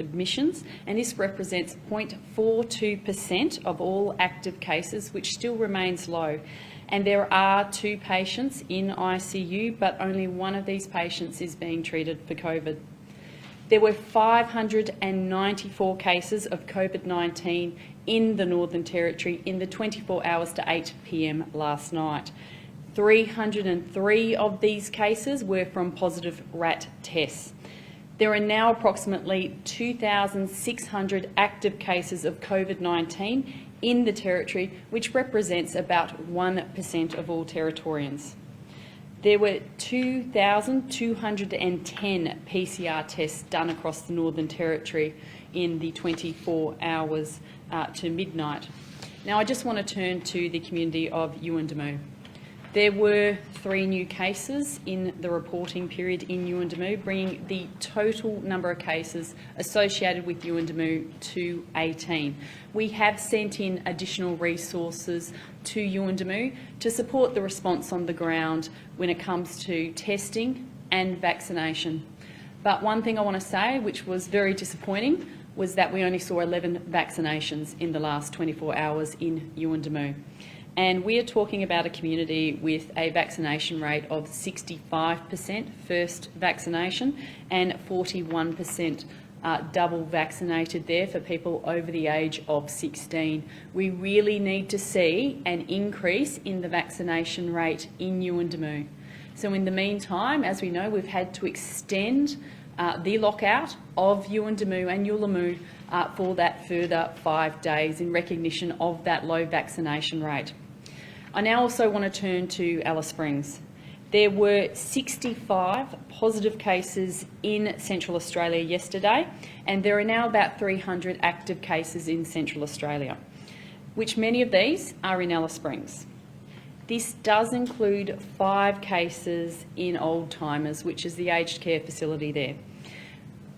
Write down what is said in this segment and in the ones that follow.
admissions, and this represents 0.42% of all active cases, which still remains low. And there are 2 patients in ICU, but only one of these patients is being treated for COVID. There were 594 cases of COVID-19 in the Northern Territory in the 24 hours to 8 p.m. last night. 303 of these cases were from positive RAT tests. There are now approximately 2,600 active cases of COVID-19 in the Territory, which represents about 1% of all Territorians. There were 2,210 PCR tests done across the Northern Territory in the 24 hours to midnight. Now, I just want to turn to the community of Yuendumu. There were 3 new cases in the reporting period in Yuendumu, bringing the total number of cases associated with Yuendumu to 18. We have sent in additional resources to Yuendumu to support the response on the ground when it comes to testing and vaccination. But one thing I want to say, which was very disappointing, was that we only saw 11 vaccinations in the last 24 hours in Yuendumu. And we are talking about a community with a vaccination rate of 65% first vaccination and 41% double vaccinated there for people over the age of 16. We really need to see an increase in the vaccination rate in Yuendumu. So in the meantime, as we know, we've had to extend the lockout of Yuendumu and Yuelamu for that further 5 days in recognition of that low vaccination rate. I now also want to turn to Alice Springs. There were 65 positive cases in Central Australia yesterday, and there are now about 300 active cases in Central Australia, which many of these are in Alice Springs. This does include 5 cases in Old Timers, which is the aged care facility there.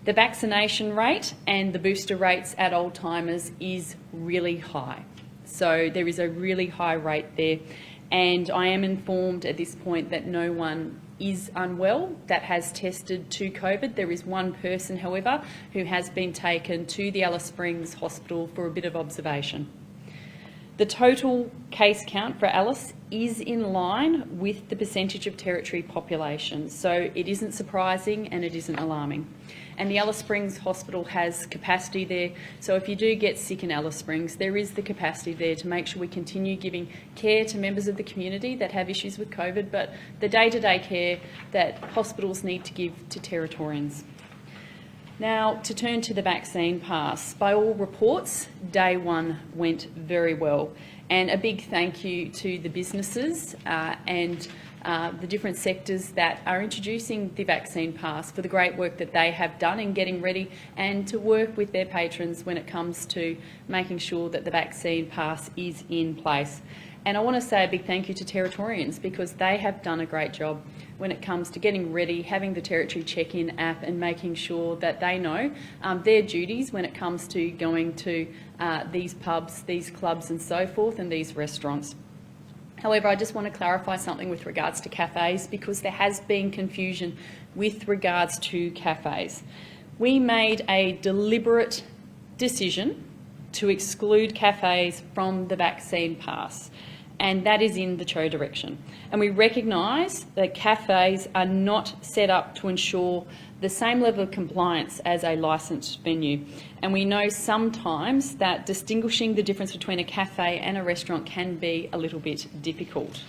The vaccination rate and the booster rates at Old Timers is really high. So there is a really high rate there, and I am informed at this point that no one is unwell that has tested to COVID. There is one person, however, who has been taken to the Alice Springs Hospital for a bit of observation. The total case count for Alice is in line with the percentage of Territory population, so it isn't surprising and it isn't alarming. And the Alice Springs Hospital has capacity there, so if you do get sick in Alice Springs, there is the capacity there to make sure we continue giving care to members of the community that have issues with COVID, but the day-to-day care that hospitals need to give to Territorians. Now, to turn to the vaccine pass, by all reports, day 1 went very well. And a big thank you to the businesses and the different sectors that are introducing the vaccine pass for the great work that they have done in getting ready and to work with their patrons when it comes to making sure that the vaccine pass is in place. And I want to say a big thank you to Territorians because they have done a great job when it comes to getting ready, having the Territory check-in app and making sure that they know their duties when it comes to going to these pubs, these clubs and so forth, and these restaurants. However, I just want to clarify something with regards to cafes because there has been confusion with regards to cafes. We made a deliberate decision to exclude cafes from the vaccine pass, and that is in the Cho direction. And we recognise that cafes are not set up to ensure the same level of compliance as a licensed venue. And we know sometimes that distinguishing the difference between a cafe and a restaurant can be a little bit difficult.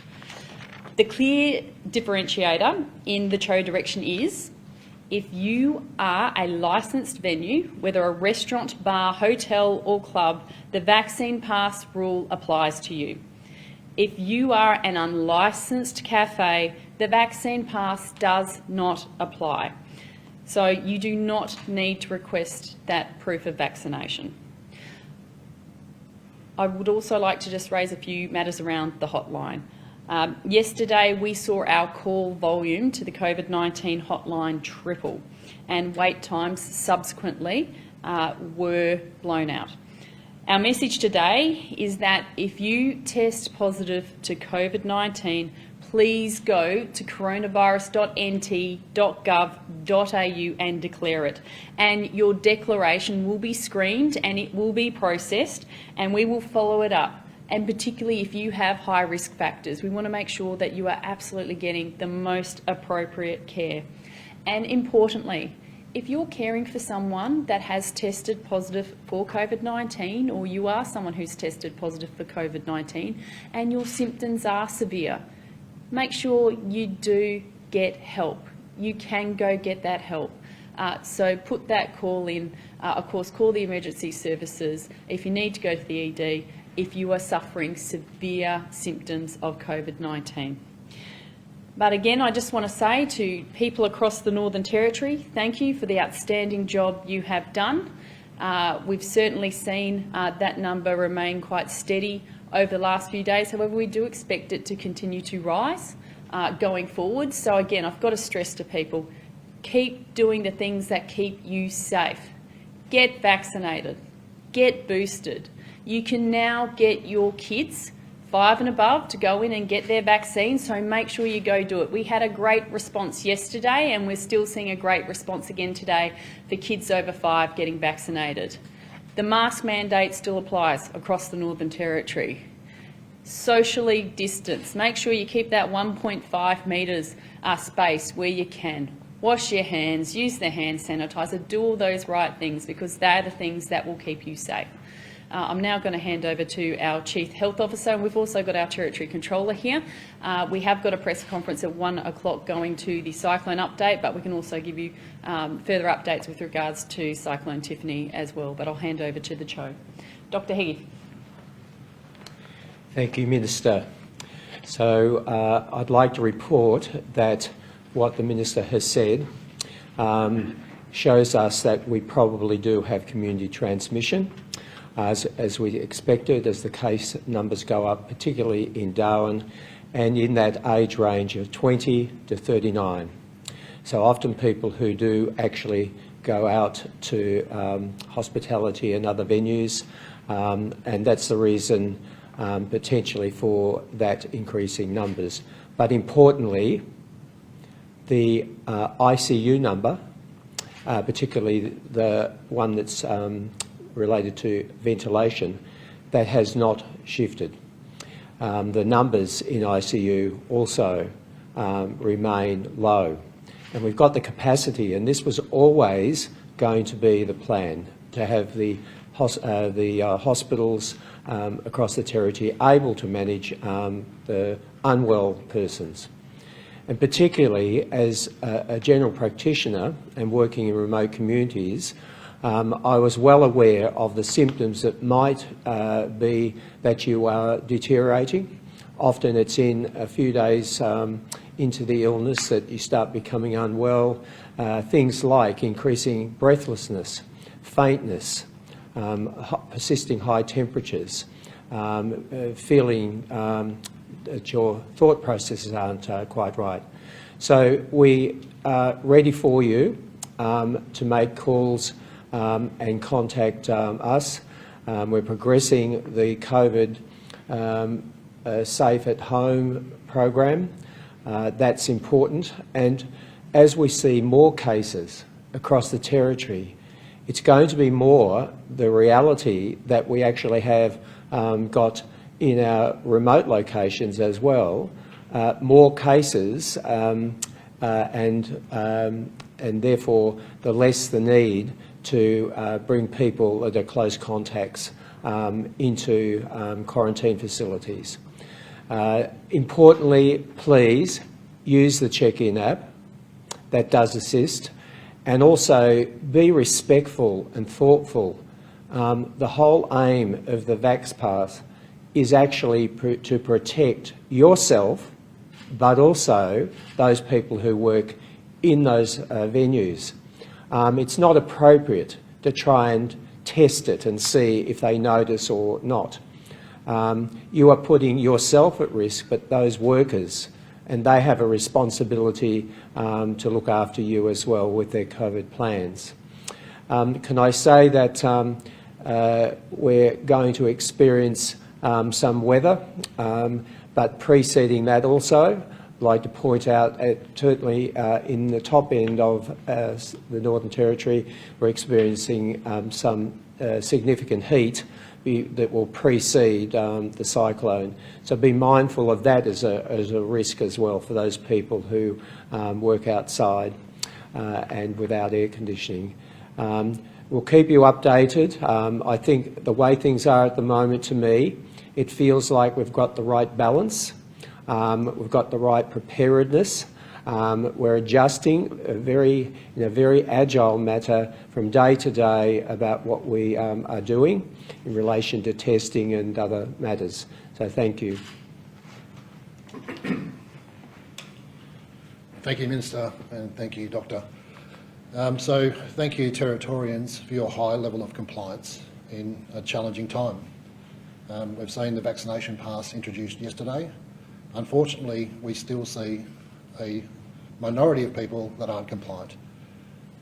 The clear differentiator in the Cho direction is if you are a licensed venue, whether a restaurant, bar, hotel or club, the vaccine pass rule applies to you. If you are an unlicensed cafe, the vaccine pass does not apply. So you do not need to request that proof of vaccination. I would also like to just raise a few matters around the hotline. Yesterday we saw our call volume to the COVID-19 hotline triple and wait times subsequently were blown out. Our message today is that if you test positive to COVID-19, please go to coronavirus.nt.gov.au and declare it. And your declaration will be screened and it will be processed, and we will follow it up. And particularly if you have high risk factors, we want to make sure that you are absolutely getting the most appropriate care. And importantly, if you're caring for someone that has tested positive for COVID-19, or you are someone who's tested positive for COVID-19 and your symptoms are severe, make sure you do get help. You can go get that help. So put that call in. Of course, call the emergency services if you need to go to the ED if you are suffering severe symptoms of COVID-19. But again, I just want to say to people across the Northern Territory, thank you for the outstanding job you have done. We've certainly seen that number remain quite steady over the last few days. However, we do expect it to continue to rise going forward. So again, I've got to stress to people, keep doing the things that keep you safe. Get vaccinated, get boosted. You can now get your kids 5 and above to go in and get their vaccine, so make sure you go do it. We had a great response yesterday and we're still seeing a great response again today for kids over 5 getting vaccinated. The mask mandate still applies across the Northern Territory. Socially distance. Make sure you keep that 1.5 metres space where you can. Wash your hands, use the hand sanitizer, do all those right things because they're the things that will keep you safe. I'm now going to hand over to our Chief Health Officer, and we've also got our Territory Controller here. We have got a press conference at 1 o'clock going to the cyclone update, but we can also give you further updates with regards to Cyclone Tiffany as well. But I'll hand over to the CHO. Dr. Heggie. Thank you, Minister. So I'd like to report that what the Minister has said shows us that we probably do have community transmission. As we expected, as the case numbers go up, particularly in Darwin, and in that age range of 20 to 39. So often people who do actually go out to hospitality and other venues, and that's the reason potentially for that increasing numbers. But importantly, the ICU number, particularly the one that's related to ventilation, that has not shifted. The numbers in ICU also remain low. And we've got the capacity, and this was always going to be the plan, to have the hospitals across the Territory able to manage the unwell persons. And particularly as a general practitioner and working in remote communities, I was well aware of the symptoms that might be that you are deteriorating. Often it's in a few days into the illness that you start becoming unwell. Things like increasing breathlessness, faintness, persisting high temperatures, feeling that your thought processes aren't quite right. So we are ready for you to make calls and contact us. We're progressing the COVID Safe at Home program. That's important. And as we see more cases across the Territory, it's going to be more the reality that we actually have got in our remote locations as well, more cases and therefore the less the need to bring people that are close contacts into quarantine facilities. Importantly, please use the check-in app. That does assist. And also be respectful and thoughtful. The whole aim of the Vax Pass is actually to protect yourself, but also those people who work in those venues. It's not appropriate to try and test it and see if they notice or not. You are putting yourself at risk, but those workers, and they have a responsibility to look after you as well with their COVID plans. Can I say that we're going to experience some weather, but preceding that also, like to point out, certainly in the top end of the Northern Territory, we're experiencing some significant heat that will precede the cyclone. So be mindful of that as a risk as well for those people who work outside and without air conditioning. We'll keep you updated. I think the way things are at the moment, to me, it feels like we've got the right balance. We've got the right preparedness. We're adjusting in a very agile manner from day to day about what we are doing in relation to testing and other matters. So thank you. Thank you, Minister, and thank you, Doctor. So thank you, Territorians, for your high level of compliance in a challenging time. We've seen the vaccination pass introduced yesterday. Unfortunately, we still see a minority of people that aren't compliant.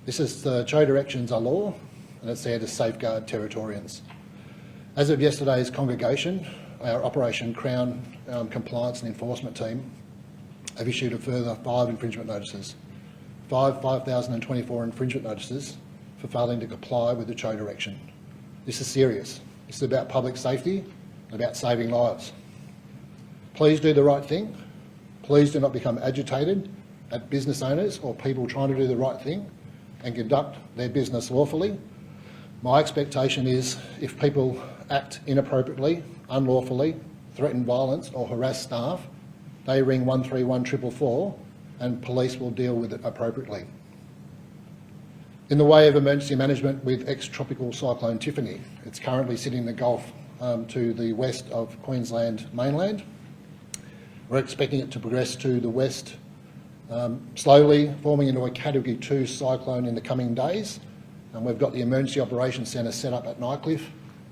The show directions are law, and it's there to safeguard Territorians. As of yesterday's congregation, our Operation Crown compliance and enforcement team have issued a further 5 infringement notices. 5,024 infringement notices for failing to comply with the show direction. This is serious. This is about public safety and about saving lives. Please do the right thing. Please do not become agitated at business owners or people trying to do the right thing and conduct their business lawfully. My expectation is if people act inappropriately, unlawfully, threaten violence or harass staff, they ring 131 444 and police will deal with it appropriately. In the way of emergency management with ex-tropical cyclone Tiffany, it's currently sitting in the Gulf to the west of Queensland mainland. We're expecting it to progress to the west slowly, forming into a Category 2 cyclone in the coming days. And we've got the Emergency Operations Centre set up at Nightcliff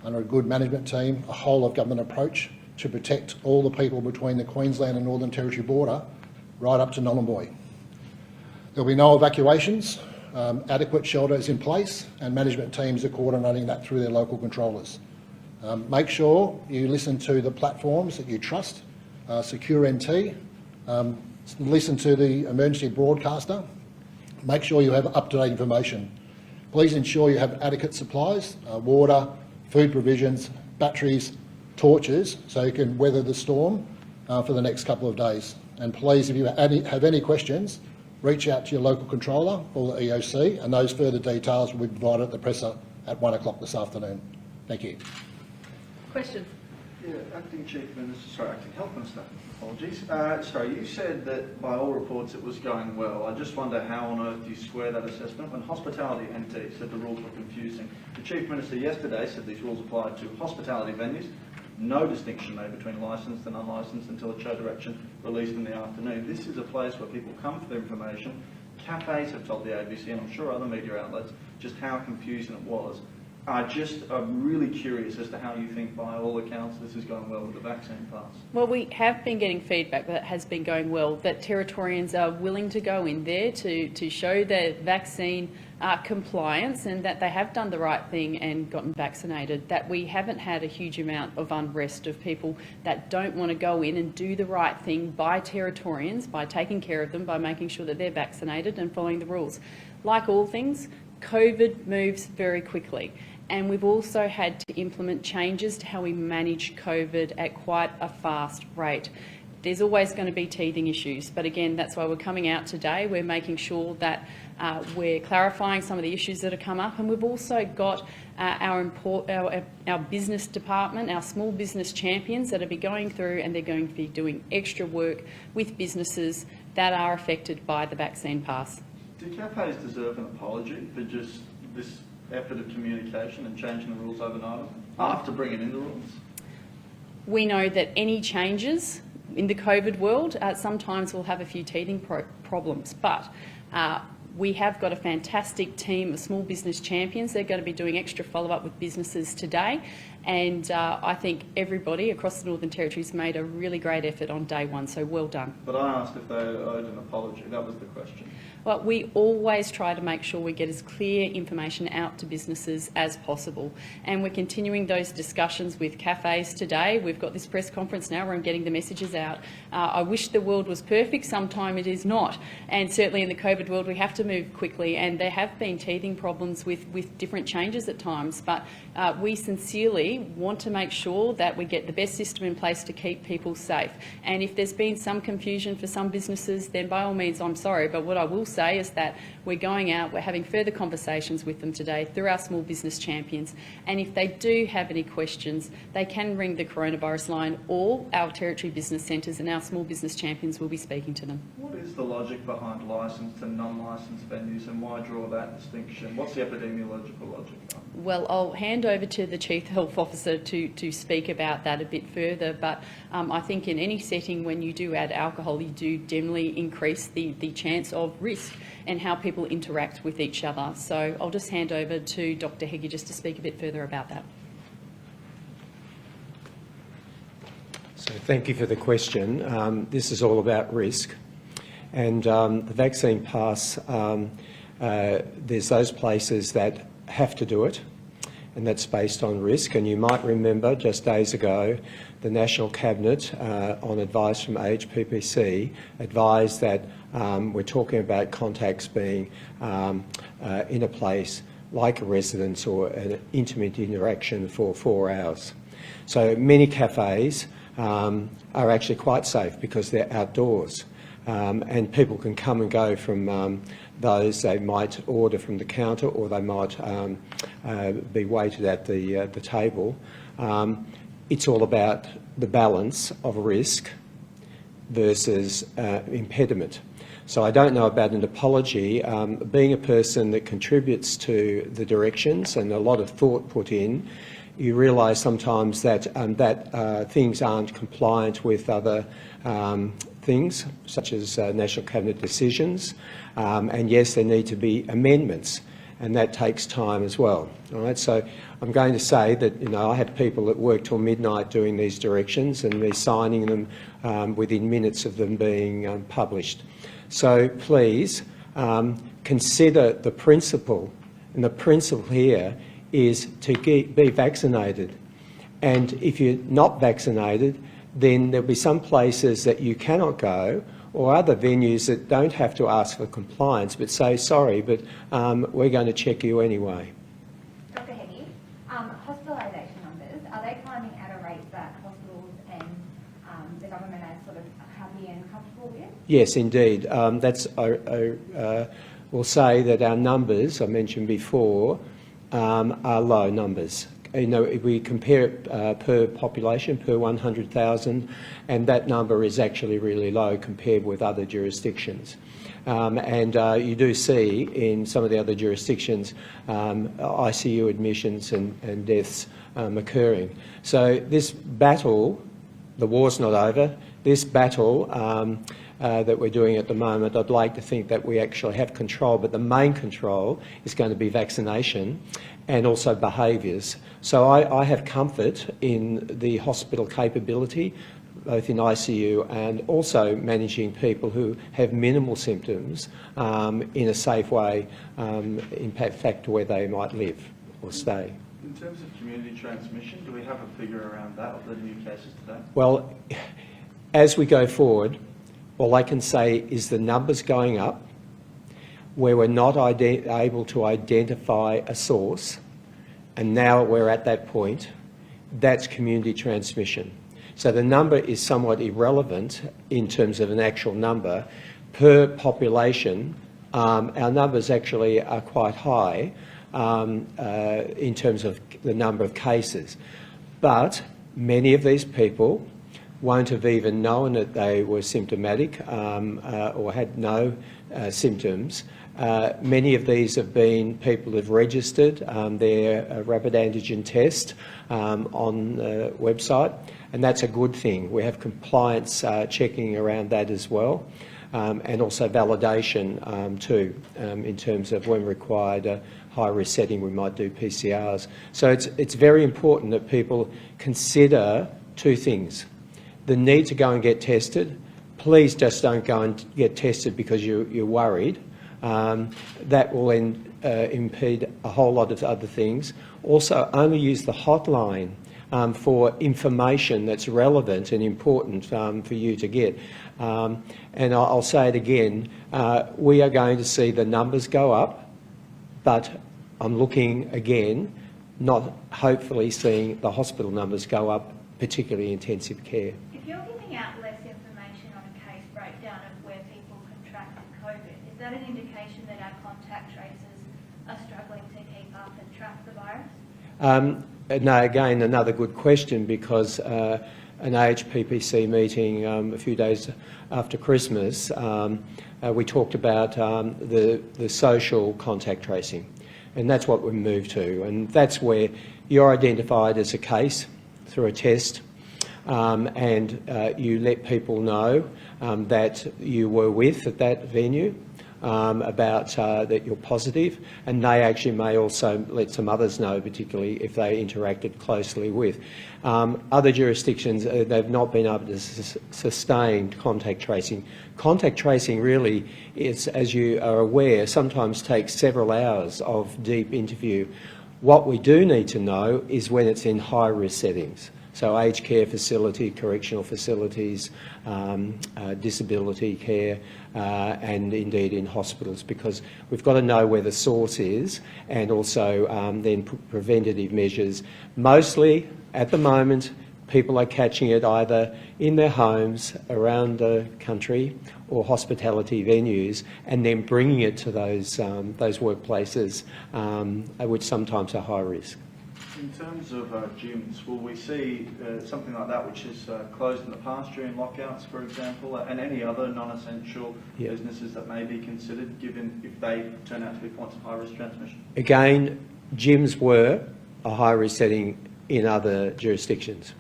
under a good management team, a whole-of-government approach to protect all the people between the Queensland and Northern Territory border right up to Nhulunbuy. There'll be no evacuations, adequate shelter is in place, and management teams are coordinating that through their local controllers. Make sure you listen to the platforms that you trust, Secure NT, listen to the emergency broadcaster, make sure you have up-to-date information. Please ensure you have adequate supplies, water, food provisions, batteries, torches, so you can weather the storm for the next couple of days. And please, if you have any questions, reach out to your local controller or the EOC, and those further details will be provided at the presser at 1 o'clock this afternoon. Thank you. Question. Yeah, Acting Health Minister, apologies. Sorry, you said that by all reports it was going well. I just wonder how on earth you square that assessment when Hospitality NT said the rules were confusing. The Chief Minister yesterday said these rules applied to hospitality venues, no distinction made between licensed and unlicensed until a show direction released in the afternoon. This is a place where people come for their information. Cafes have told the ABC, and I'm sure other media outlets, just how confusing it was. I'm really curious as to how you think, by all accounts, this is going well with the vaccine pass. Well, we have been getting feedback that it has been going well, that Territorians are willing to go in there to show their vaccine compliance and that they have done the right thing and gotten vaccinated, that we haven't had a huge amount of unrest of people that don't want to go in and do the right thing by Territorians, by taking care of them, by making sure that they're vaccinated and following the rules. Like all things, COVID moves very quickly. And we've also had to implement changes to how we manage COVID at quite a fast rate. There's always going to be teething issues, but again, that's why we're coming out today. We're making sure that we're clarifying some of the issues that have come up, and we've also got our business department, our small business champions that will be going through, and they're going to be doing extra work with businesses that are affected by the vaccine pass. Do cafes deserve an apology for just this effort of communication and changing the rules overnight after bringing in the rules? We know that any changes in the COVID world sometimes will have a few teething problems, but we have got a fantastic team of small business champions. They're going to be doing extra follow-up with businesses today, and I think everybody across the Northern Territory has made a really great effort on day one, so well done. But I asked if they owed an apology. That was the question. Well, we always try to make sure we get as clear information out to businesses as possible, and we're continuing those discussions with cafes today. We've got this press conference now where I'm getting the messages out. I wish the world was perfect. Sometime it is not, and certainly in the COVID world we have to move quickly, and there have been teething problems with different changes at times, but we sincerely want to make sure that we get the best system in place to keep people safe. And if there's been some confusion for some businesses, then by all means I'm sorry, but what I will say is that we're going out, we're having further conversations with them today through our small business champions, and if they do have any questions, they can ring the coronavirus line, or our territory business centres and our small business champions will be speaking to them. What is the logic behind licensed and non-licensed venues, and why draw that distinction? What's the epidemiological logic? Well, I'll hand over to the Chief Health Officer to speak about that a bit further, but I think in any setting when you do add alcohol, you do generally increase the chance of risk and how people interact with each other. So I'll just hand over to Dr Heggie just to speak a bit further about that. So thank you for the question. This is all about risk. And the vaccine pass, there's those places that have to do it, and that's based on risk. And you might remember just days ago, the National Cabinet, on advice from HPPC, advised that we're talking about contacts being in a place like a residence or an intimate interaction for 4 hours. So many cafes are actually quite safe because they're outdoors. And people can come and go from those. They might order from the counter, or they might be waited at the table. It's all about the balance of risk versus impediment. So I don't know about an apology. Being a person that contributes to the directions and a lot of thought put in, you realise sometimes that things aren't compliant with other things, such as National Cabinet decisions, and yes, there need to be amendments, and that takes time as well. All right, so I'm going to say that I had people that worked till midnight doing these directions, and they're signing them within minutes of them being published. So please consider the principle, and the principle here is to be vaccinated. And if you're not vaccinated, then there'll be some places that you cannot go, or other venues that don't have to ask for compliance but say, sorry, but we're going to check you anyway. Dr Heggie, hospitalisation numbers, are they climbing at a rate that hospitals and the government are sort of happy and comfortable with? Yes, indeed. We'll say that our numbers, I mentioned before, are low numbers. If we compare it per population, per 100,000, and that number is actually really low compared with other jurisdictions. And you do see in some of the other jurisdictions ICU admissions and deaths occurring. So this battle, the war's not over, this battle that we're doing at the moment, I'd like to think that we actually have control, but the main control is going to be vaccination and also behaviours. So I have comfort in the hospital capability, both in ICU and also managing people who have minimal symptoms in a safe way, in fact, to where they might live or stay. In terms of community transmission, do we have a figure around that of the new cases today? Well, as we go forward, all I can say is the numbers going up where we're not able to identify a source, and now we're at that point, that's community transmission. So the number is somewhat irrelevant in terms of an actual number. Per population, our numbers actually are quite high in terms of the number of cases. But many of these people won't have even known that they were symptomatic or had no symptoms. Many of these have been people who've registered their rapid antigen test on the website, and that's a good thing. We have compliance checking around that as well, and also validation too, in terms of when required a high-risk setting we might do PCRs. So it's very important that people consider two things. The need to go and get tested. Please just don't go and get tested because you're worried. That will then impede a whole lot of other things. Also, only use the hotline for information that's relevant and important for you to get. And I'll say it again, we are going to see the numbers go up, but I'm looking again, not hopefully seeing the hospital numbers go up, particularly intensive care. If you're giving out less information on a case breakdown of where people contracted COVID, is that an indication that our contact tracers are struggling to keep up and track the virus? No, again, another good question, because an AHPPC meeting a few days after Christmas, we talked about the social contact tracing, and that's what we moved to, and that's where you're identified as a case through a test, and you let people know that you were with at that venue, about that you're positive, and they actually may also let some others know, particularly if they interacted closely with. Other jurisdictions, they've not been able to sustain contact tracing. Contact tracing really is, as you are aware, sometimes takes several hours of deep interview. What we do need to know is when it's in high-risk settings. So aged care facility, correctional facilities, disability care, and indeed in hospitals, because we've got to know where the source is, and also then preventative measures. Mostly, at the moment, people are catching it either in their homes around the country or hospitality venues, and then bringing it to those workplaces, which sometimes are high risk. In terms of gyms, will we see something like that which is closed in the past during lockouts, for example, and any other non-essential businesses that may be considered, given if they turn out to be points of high-risk transmission? Again, gyms were a high-risk setting in other jurisdictions.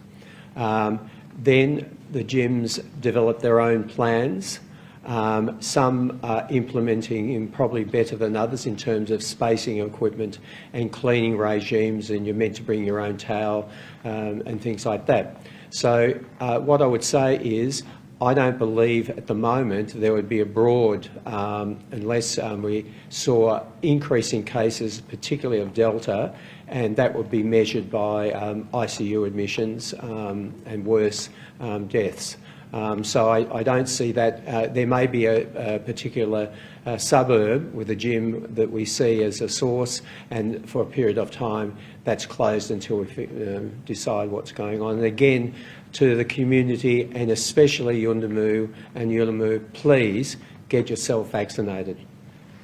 Then the gyms developed their own plans. Some are implementing in probably better than others in terms of spacing equipment and cleaning regimes, and you're meant to bring your own towel and things like that. So what I would say is, I don't believe at the moment there would be a broad, unless we saw increasing cases, particularly of Delta, and that would be measured by ICU admissions and worse, deaths. So I don't see that. There may be a particular suburb with a gym that we see as a source, and for a period of time that's closed until we decide what's going on. And again, to the community, and especially Yuendumu and Yuelamu, please get yourself vaccinated.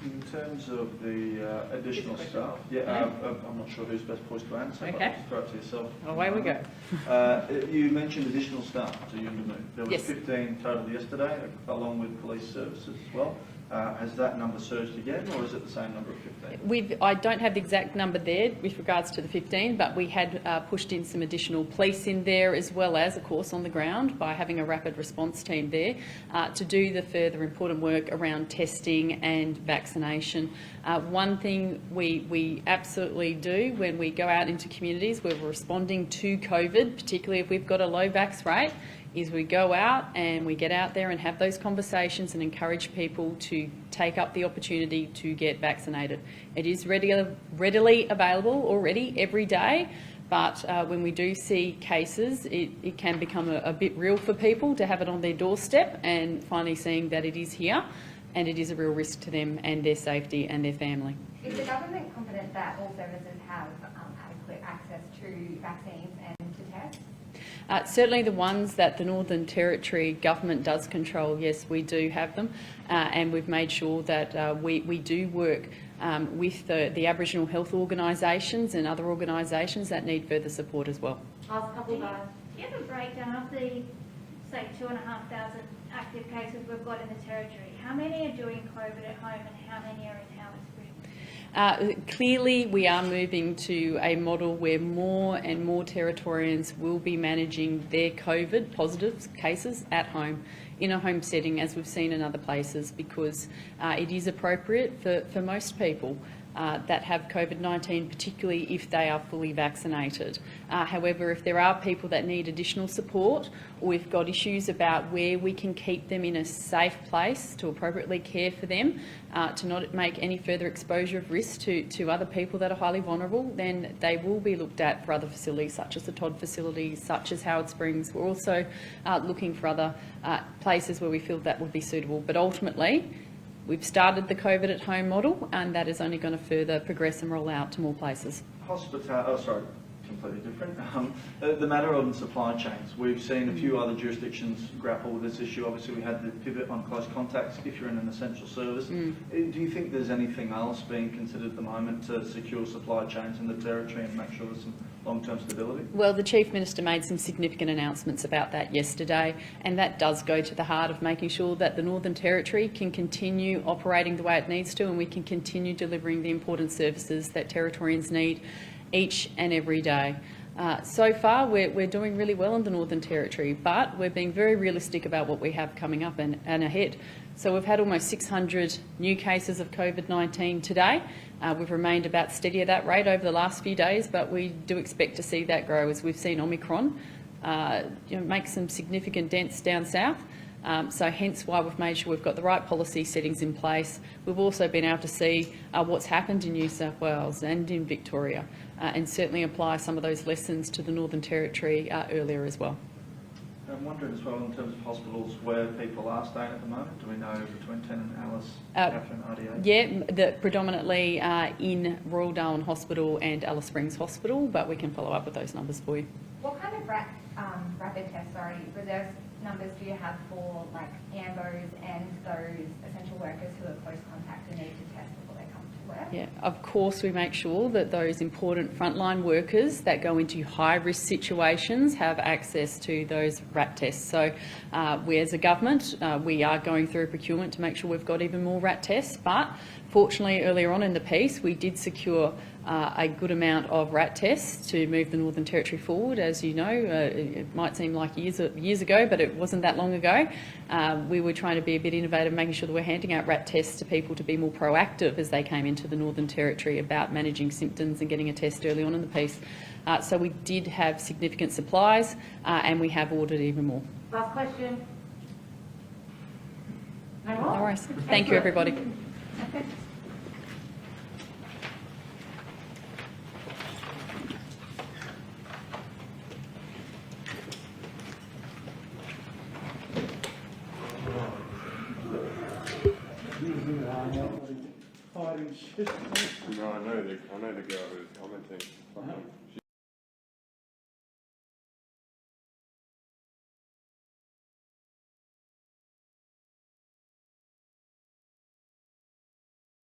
In terms of the additional staff, I'm not sure who's best poised to answer, but I'll throw it to yourself. Away we go. You mentioned additional staff to Yuendumu. There was Yes. 15 total yesterday, along with police services as well. Has that number surged again, or is it the same number of 15? I don't have the exact number there with regards to the 15, but we had pushed in some additional police in there, as well as, of course, on the ground by having a rapid response team there to do the further important work around testing and vaccination. One thing we absolutely do when we go out into communities where we're responding to COVID, particularly if we've got a low vax rate, is we go out and we get out there and have those conversations and encourage people to take up the opportunity to get vaccinated. It is readily available already every day, but when we do see cases, it can become a bit real for people to have it on their doorstep, and finally seeing that it is here and it is a real risk to them and their safety and their family. Is the government confident that all services have adequate access to vaccines and to tests? Certainly the ones that the Northern Territory government does control, yes, we do have them, and we've made sure that we do work with the Aboriginal health organisations and other organisations that need further support as well. Ask a couple guys. Do you have a breakdown of the, say, 2,500 active cases we've got in the Territory? How many are doing COVID at home and how many are in Howard's Bay? Clearly, we are moving to a model where more and more Territorians will be managing their COVID positive cases at home, in a home setting, as we've seen in other places, because it is appropriate for most people. that have COVID-19, particularly if they are fully vaccinated. However, if there are people that need additional support, or we've got issues about where we can keep them in a safe place to appropriately care for them, to not make any further exposure of risk to other people that are highly vulnerable, then they will be looked at for other facilities, such as the Todd facilities, such as Howard Springs. We're also looking for other places where we feel that would be suitable. But ultimately, we've started the COVID at home model, and that is only going to further progress and roll out to more places. Completely different. The matter on supply chains. We've seen a few other jurisdictions grapple with this issue. Obviously, we had the pivot on close contacts if you're in an essential service. Do you think there's anything else being considered at the moment to secure supply chains in the Territory and make sure there's some long-term stability? Well, the Chief Minister made some significant announcements about that yesterday, and that does go to the heart of making sure that the Northern Territory can continue operating the way it needs to, and we can continue delivering the important services that Territorians need each and every day. So far, we're doing really well in the Northern Territory, but we're being very realistic about what we have coming up and ahead. So we've had almost 600 new cases of COVID-19 today. We've remained about steady at that rate over the last few days, but we do expect to see that grow as we've seen Omicron make some significant dents down south. So hence why we've made sure we've got the right policy settings in place. We've also been able to see what's happened in New South Wales and in Victoria, and certainly apply some of those lessons to the Northern Territory earlier as well. I'm wondering as well in terms of hospitals where people are staying at the moment. Do we know between 10 and Alice, Catherine, RDA? Yeah, predominantly in Royal Darwin Hospital and Alice Springs Hospital, but we can follow up with those numbers for you. What kind of rapid tests, reserve numbers do you have for like AMBOs and those essential workers who are close contact and need to test before they come to work? Yeah, of course we make sure that those important frontline workers that go into high-risk situations have access to those RAT tests. So we as a government, we are going through procurement to make sure we've got even more RAT tests, but fortunately earlier on in the piece we did secure a good amount of RAT tests to move the Northern Territory forward. As you know, it might seem like years ago, but it wasn't that long ago. We were trying to be a bit innovative, making sure that we're handing out RAT tests to people to be more proactive as they came into the Northern Territory about managing symptoms and getting a test early on in the piece. So we did have significant supplies, and we have ordered even more. Last question. No more? No worries. Thank you, everybody. No, I know the girl who's commenting.